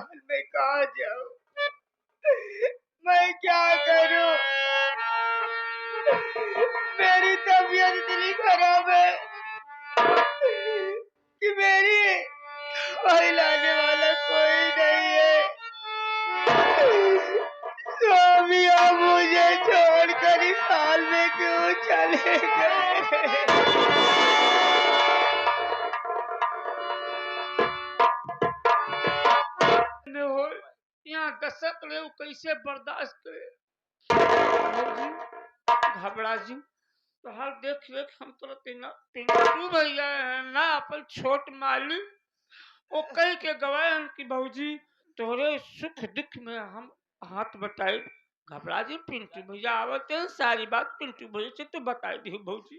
हाल में कहाँ जाऊं? मैं क्या करूं? मेरी तबीयत इतनी खराब है कि मेरी हिलाने वाला कोई नहीं है। स्वामी आप मुझे छोड़कर इस हाल में क्यों चले गए? यहाँ कसक ले कैसे बर्दाश्त करे? घबरा जी तो हाल देख हम तो पिंटू भैया है ना अपन छोट माली वो कह के गवाए हम कि भौजी तोरे सुख दुख में हम हाथ बटाए। घबरा जी पिंटू भैया आवते हैं सारी बात पिंटू भैया से तो बता दी भौजी।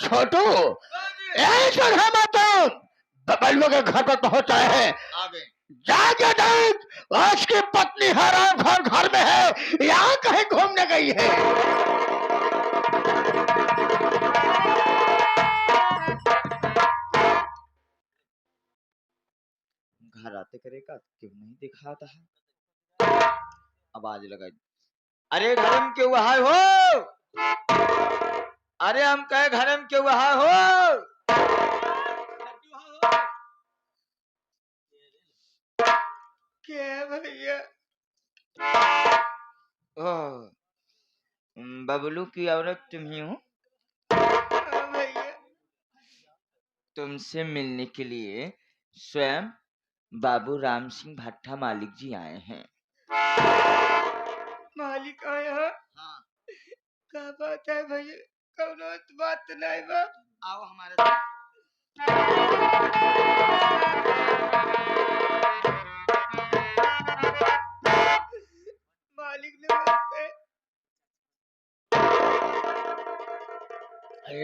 छोटू बबलू के घर पर पहुंचा है। जाके देख उसकी पत्नी हराम घर घर में है, यहाँ कहीं घूमने गई है। घर आते करेगा क्यों नहीं दिखाता है? आवाज लगाई, अरे घर में क्यों आए हो? अरे हम कहे घर में क्यों आए हो? क्या भैया? बबलू की औरत तुम ही हो? भैया तुमसे मिलने के लिए स्वयं बाबू राम सिंह भट्टा मालिक जी आए हैं। मालिक आया? हाँ। क्या बात है भैया? कौन बात नहीं बा? आओ हमारे साथ। मालिक नमस्ते।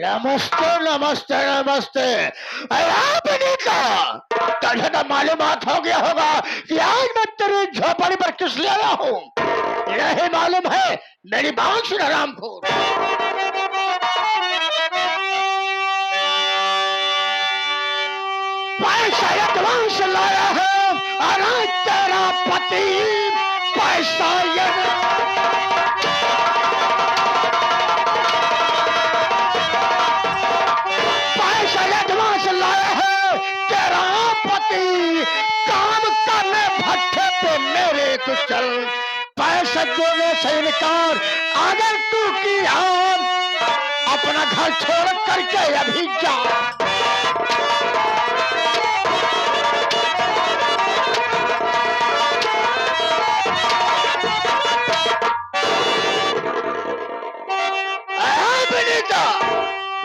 नमस्ते नमस्ते नमस्ते। तुझे तो मालूमात हो गया होगा कि आज मैं तेरी झोपड़ी पर किस लिए आया हूँ। यही मालूम है मेरी बात सुन रामखोर। पैसा एडवांस लाया है और आज तेरा पति पैसा एडवांस लाया है। तेरा पति काम करने भट्टे पे मेरे तो चल, पैसा देने से इनकार अगर तू की आन अपना घर छोड़ करके अभी जा।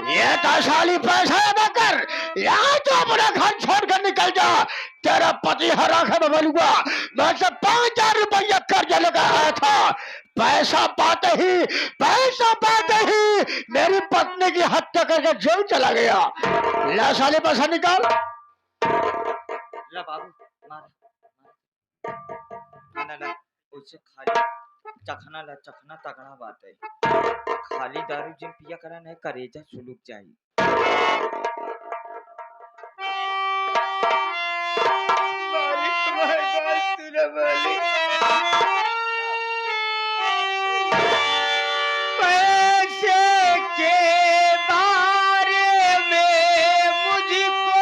ये ताशाली पैसा अदा कर, यहाँ तो अपना घर छोड़कर निकल जा। तेरा पति हरा है बबलुआ, मैं से 5,000 रुपया कर्ज लगाया था। पैसा पाते ही मेरी पत्नी की हत्या करके जेल चला गया। ला साले पैसा निकाल। ला बाबू मार ना उससे खाली चखना तगड़ा बात है। खाली दारू जिन पिया करा नहीं करेजा सुलूक चाहिए। मालिक तुम्हारी बात सुना मालिक। पैसे के बारे में मुझको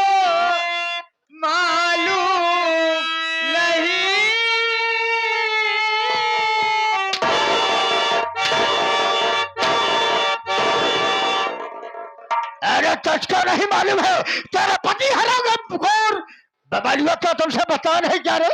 मालूम नहीं। अरे तुझको नहीं मालूम है तेरा पति हरा गया। बबलुआ क्या तुमसे बता नहीं क्या रे?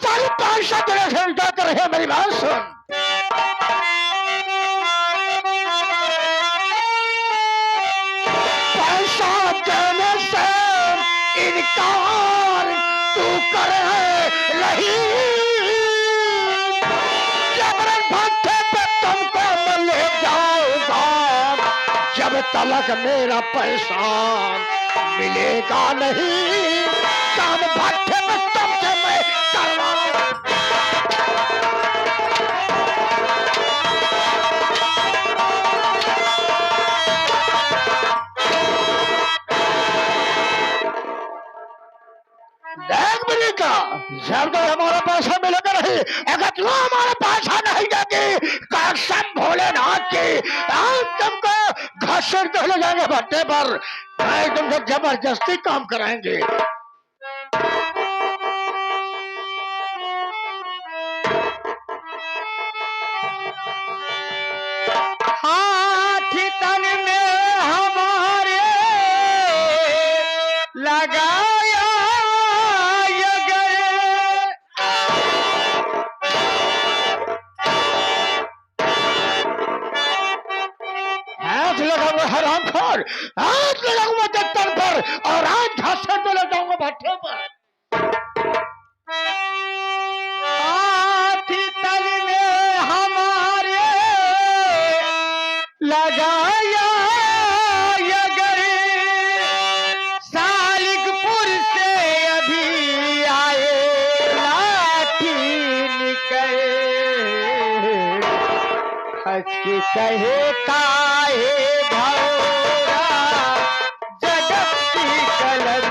सारी पैसा तेरे से उल्टा कर रहे, मेरी बात सुन। पैसा देने से इनकार तू कर रही, जबरन भट्टे पे तुमको मैं ले जाऊंगा, जब तलक मेरा पैसा मिलेगा नहीं, काम भट्टे पे तुमसे मैं करवाऊंगा। देख मिलेगा, जब तक हमारा पैसा मिलेगा नहीं, अगर तू हमारा पैसा नहीं देगी, कसम भोलेनाथ की, हम तुमको घसीट के ले जाएंगे भट्टे पर, नहीं तुमसे जबरदस्ती काम कराएंगे। हाथी तन में हमारे लगाया हरामखोर, आज लगाऊंगा दफ्तर पर और आज घासर में ले जाऊंगा भट्टे पर। हाथी तल में हमारे लगाया अगर, सालिकपुर से अभी आए लाठी निकले, हंस के कहे काहे भौरा जगत की कलम,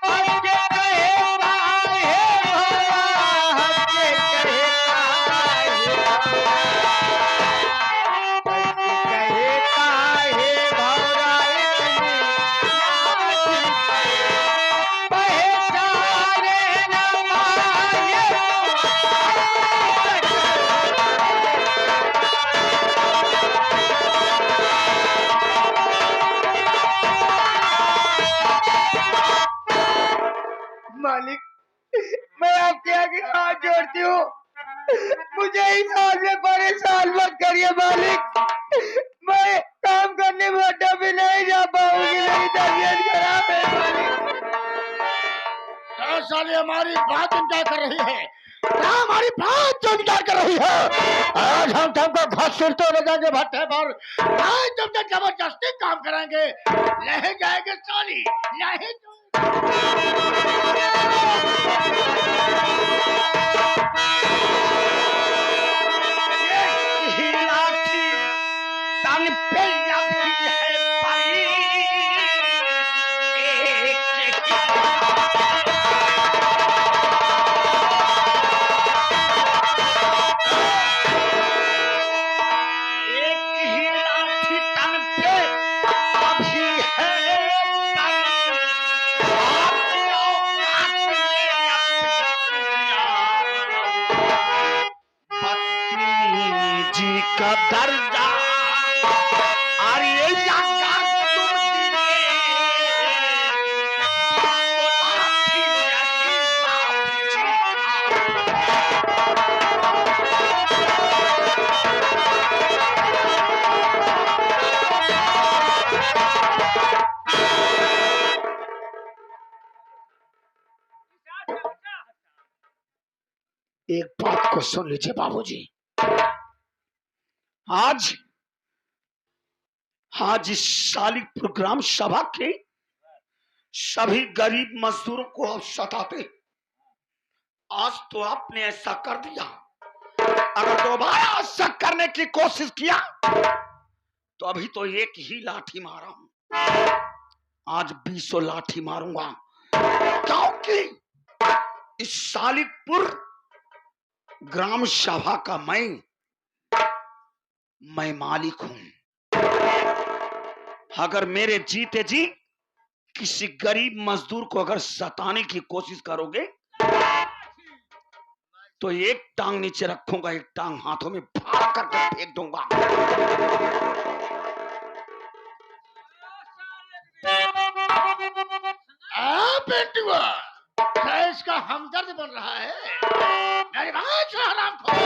हंस के कहे काहे भौरा, हंस के कहे काहे भौरा, पहचाने न माये मालिक, मैं आपके आगे हाथ जोड़ती हूँ, मुझे इस हाल में परेशान मत करिए मालिक, मैं काम करने में अड्डा भी नहीं जा पाऊंगी, मेरी तबीयत खराब है मालिक। साले हमारी बात इनकार कर रही है, क्या हमारी बात जो इनकार कर रही है, आज हम तुमको घसीटते ले जाएंगे भट्टे पर, आज तुमसे जबरदस्ती काम कराएंगे, ले जाएंगे साली, ले लाठी तन पे लगती है परी, एक ही लाठी तन पे अभी है परी, पत्नी जी का दर्जा और ये जाकर तुम दिए, तो लाठी रखी बाप जी एक बात को सुन लीजिए बाबूजी, आज आज इस शालिकपुर ग्राम सभा के सभी गरीब मजदूरों को आप सताते, आज तो आपने ऐसा कर दिया, अगर दोबारा ऐसा करने की कोशिश किया तो अभी तो एक ही लाठी मारा हूं, आज 20 लाठी मारूंगा, क्योंकि इस शालिकपुर ग्राम सभा का मैं मालिक हूं। अगर मेरे जीते जी किसी गरीब मजदूर को अगर सताने की कोशिश करोगे तो एक टांग नीचे रखूंगा, एक टांग हाथों में फाड़ करके फेंक दूंगा। बेटुआ देश का हमदर्द बन रहा है। मेरी बात सुन हराम खोर।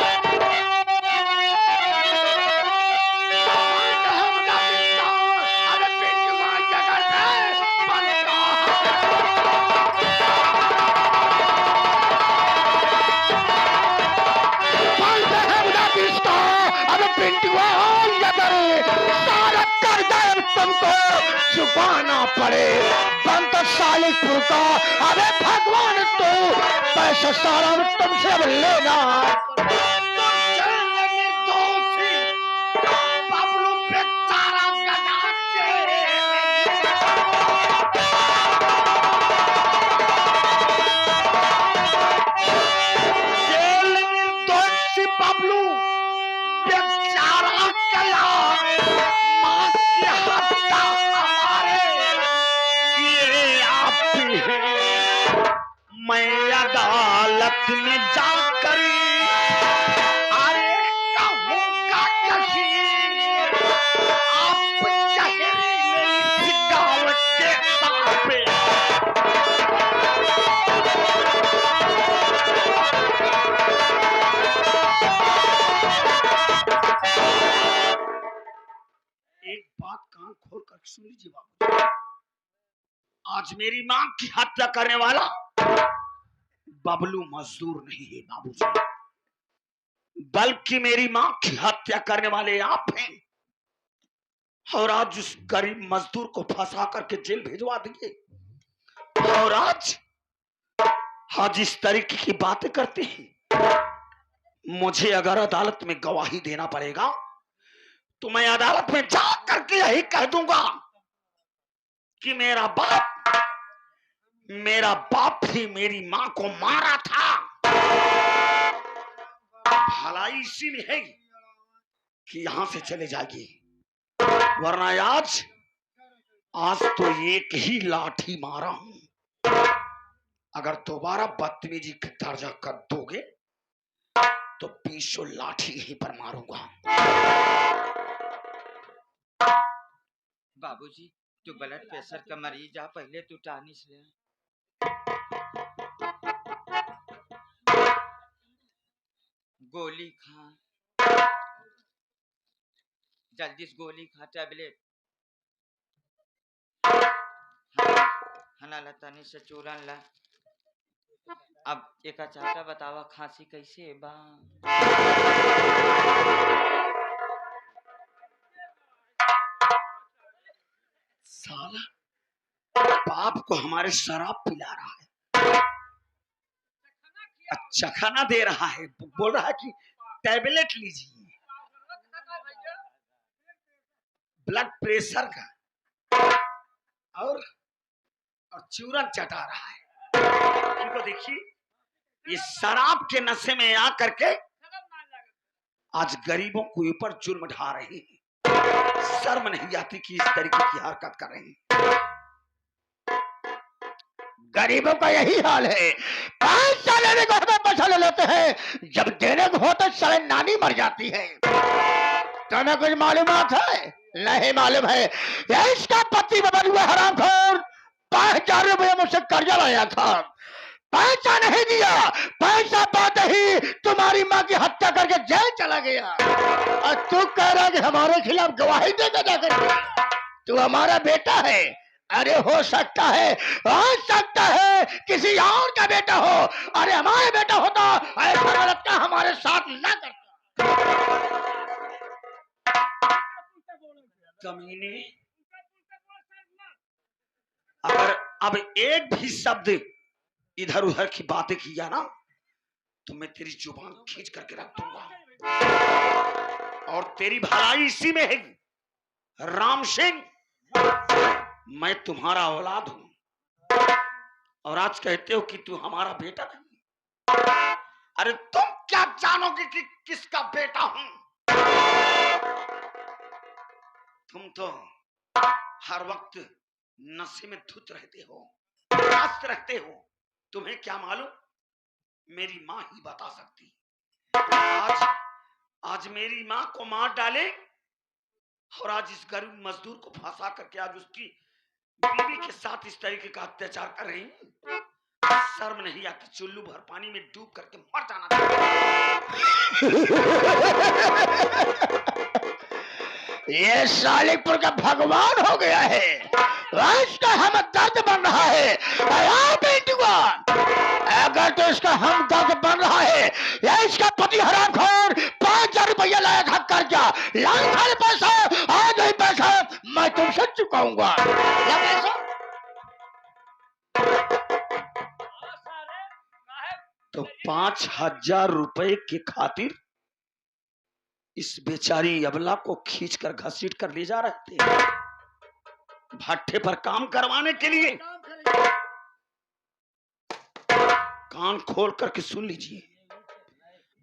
अरे बेटुआ जगह पे बनता अब पिंटुआ सारा कर दे तुमको छुपाना पड़े। बंद सालिकपुर का अबे भगवान तो पैसा सारा तुमसे अब लेना। मैं अदालत में जाकर अरे कहूँगा कहीं आप जहरीले गाँव के सामने। एक बात कान खोल कर सुन लीजिए बाबू, आज मेरी मां की हत्या करने वाला बबलू मजदूर नहीं है बाबूजी, बल्कि मेरी मां की हत्या करने वाले आप हैं। और आज उस गरीब मजदूर को फंसा करके जेल भिजवा दिए और आज इस तरीके की बातें करते हैं। मुझे अगर अदालत में गवाही देना पड़ेगा तो मैं अदालत में जा करके यही कह दूंगा कि मेरा बाप ही मेरी मां को मारा था। भलाई इसी में है कि यहां से चले जाइए, वरना आज तो एक ही लाठी मारा हूं। अगर दोबारा बदतमीजी का दर्जा कर दोगे तो 20 लाठी यहीं पर मारूंगा। बाबूजी तू ब्लड प्रेशर का मरीज आ, पहले तू टानिस ले। गोली खा, जल्दी से गोली खा, टैबलेट हना लतानी से चूरन ला। अब एक चाटा बतावा खांसी कैसे बा। साला बाप को हमारे शराब पिला रहा है, अच्छा खाना दे रहा है, बोल रहा है कि टैबलेट लीजिए ब्लड प्रेशर का, और चूरन चटा रहा है। इनको देखिए, ये शराब के नशे में आकर के आज गरीबों के ऊपर जुल्म ढा रहे हैं। शर्म नहीं आती कि इस तरीके की हरकत कर रहे हैं। गरीबों का यही हाल है, पैसा लेने को हमें पैसा ले लेते हैं, जब देने को होता है सारे नानी मर जाती है। तुम्हें कुछ मालूमात है? नहीं मालूम है। ये इसका पति बबल हुआ हरामखोर 5000 रुपये मुझसे कर्जा लाया था, पैसा नहीं दिया, पैसा पाते ही तुम्हारी माँ की हत्या करके जेल चला गया। और तू कह रहा कि हमारे खिलाफ गवाही देगा जाकर, तू हमारा बेटा है। अरे हो सकता है किसी और का बेटा हो, अरे हमारे बेटा होता ऐसा गलत का हमारे साथ न करता। कमीने, अगर अब एक भी शब्द इधर उधर की बातें किया ना तो मैं तेरी जुबान खींच करके रख दूंगा। और तेरी भलाई इसी में है राम सिंह, मैं तुम्हारा औलाद हूं और आज कहते हो कि तू हमारा बेटा नहीं। अरे तुम क्या जानोगे कि किसका बेटा हूं? तुम तो हर वक्त नशे में धुत रहते हो, मस्त रहते हो। तुम्हें क्या मालूम, मेरी माँ ही बता सकती। आज मेरी माँ को मार डाले और आज इस गरीब मजदूर को फंसा करके आज उसकी बीवी के साथ इस तरीके का अत्याचार कर रही हूँ। शर्म नहीं आती? चुल्लू भर पानी में डूब करके मर जाना ये सालिकपुर का भगवान हो गया है, इसका हम दर्द बन रहा है। अगर तो इसका हम दर्द बन रहा है या इसका पति हरामखोर 5,000 रुपया लाया था कर्जा, लाख पैसा आज ही पैसा मैं तुमसे चुकाऊंगा। तो 5,000 रुपए के खातिर इस बेचारी अबला को खींचकर घसीट कर ले जा रहे थे भट्ठे पर काम करवाने के लिए। कान खोल करके सुन लीजिए,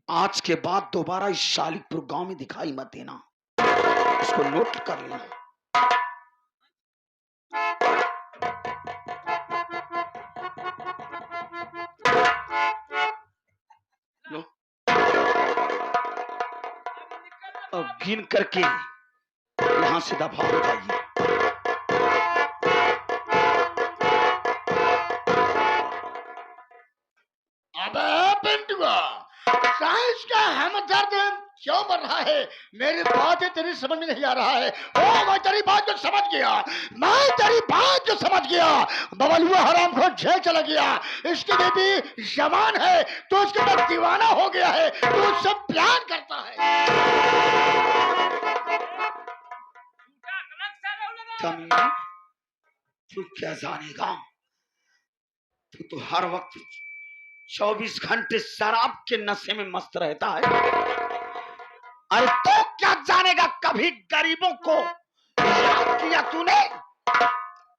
आज के बाद दोबारा इस शालिकपुर गांव में दिखाई मत देना, इसको नोट कर लेना। लो और गिन करके यहां से दफा हो जाइए। अबे पिंटुआ, साइंस का हम दर्द क्यों बढ़ रहा है? मेरी बात तेरी समझ में नहीं आ रहा है। ओ मैं तेरी बात को समझ गया, मैं तेरी बात को समझ गया। बबलुआ हराम को जेल चला गया, इसकी बेबी जवान है तो उसके बाद दीवाना हो गया है, तो उससे प्यार करता है। कमीना, तू क्या जानेगा? तू तो हर वक्त 24 घंटे शराब के नशे में मस्त रहता है। अरे तो क्या जानेगा? कभी गरीबों को याद किया तूने?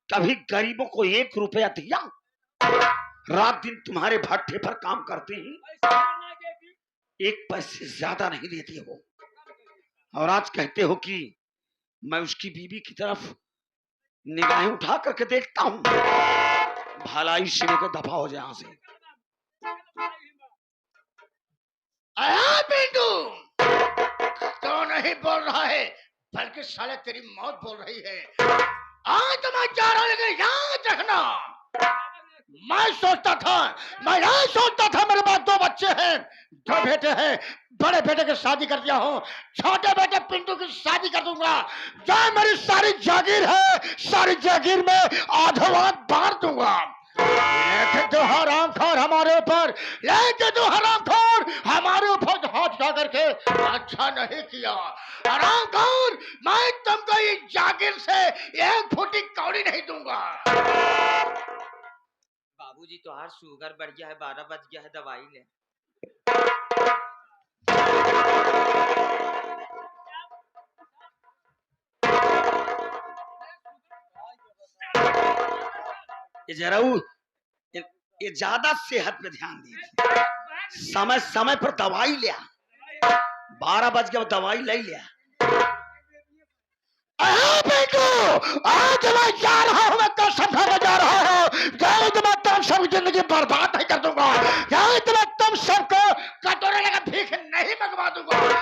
कभी गरीबों को 1 रुपया दिया? रात दिन तुम्हारे भट्ठे पर काम करते हैं, 1 पैसे ज्यादा नहीं देते हो, और आज कहते हो कि मैं उसकी बीवी की तरफ निगाहें उठा करके देखता हूं। भलाई से लेकर दफा हो जाए यहां से। आया पिंटू, तो नहीं बोल रहा है बल्कि साले तेरी मौत बोल रही है। आज तो मैं जा रहा हूं, लेकिन याद रखना, मैं सोचता था मेरे पास 2 बच्चे हैं, 2 बेटे हैं। बड़े बेटे की शादी कर दिया हूँ, छोटे बेटे पिंटू की शादी कर दूंगा। जो मेरी सारी जागीर है, सारी जागीर में आधोवाद बांट दूंगा। लेकिन तो हरामखोर हमारे ऊपर, हाथ उठा करके अच्छा नहीं किया। हरामखोर, मैं तुमको इस जागीर से 1 फुटी कौड़ी नहीं दूंगा। बाबूजी तोहार शुगर बढ़ गया है, 12 बज गया है, दवाई ले। ये ज्यादा सेहत पे ध्यान दीजिए, समय समय पर दवाई लिया। 12 बज गया, दवाई ले लिया। बेटू, आज मैं जा रहा हूँ, मैं कसम खा के जा रहा हूँ, मैं तुम सब जिंदगी बर्बाद नहीं कर दूंगा, मैं तुम सबको कटोरे लगा भीख नहीं मंगवा दूंगा।